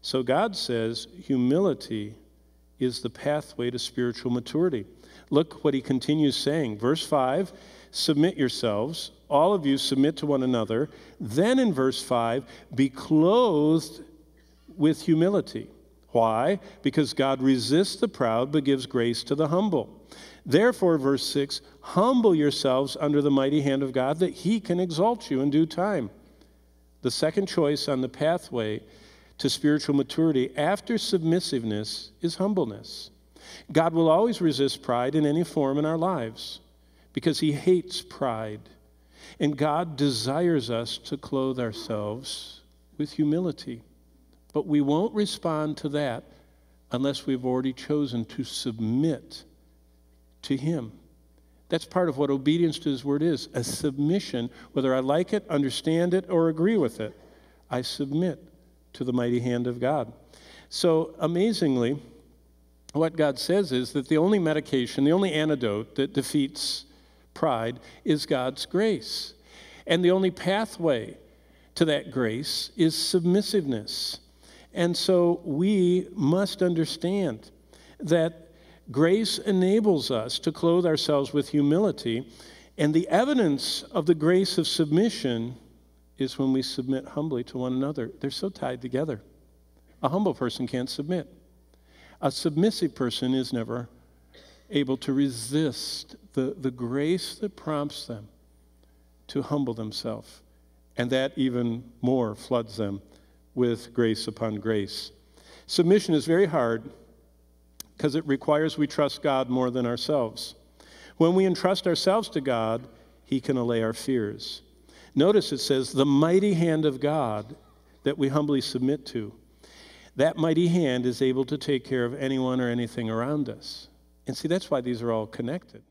So God says humility is the pathway to spiritual maturity. Look what he continues saying. Verse 5, submit yourselves. All of you submit to one another. Then in verse 5, be clothed with humility. Why? Because God resists the proud but gives grace to the humble. Therefore, verse 6, humble yourselves under the mighty hand of God that he can exalt you in due time. The second choice on the pathway to spiritual maturity after submissiveness is humbleness. God will always resist pride in any form in our lives because he hates pride. And God desires us to clothe ourselves with humility. But we won't respond to that unless we've already chosen to submit to him. That's part of what obedience to his word is, a submission, whether I like it, understand it, or agree with it. I submit to the mighty hand of God. So amazingly, what God says is that the only medication, the only antidote that defeats pride is God's grace. And the only pathway to that grace is submissiveness. And so we must understand that grace enables us to clothe ourselves with humility, and the evidence of the grace of submission is when we submit humbly to one another. They're so tied together. A humble person can't submit. A submissive person is never able to resist the grace that prompts them to humble themselves, and that even more floods them with grace upon grace. Submission is very hard because it requires we trust God more than ourselves. When we entrust ourselves to God, he can allay our fears. Notice it says, the mighty hand of God that we humbly submit to. That mighty hand is able to take care of anyone or anything around us. And see, that's why these are all connected.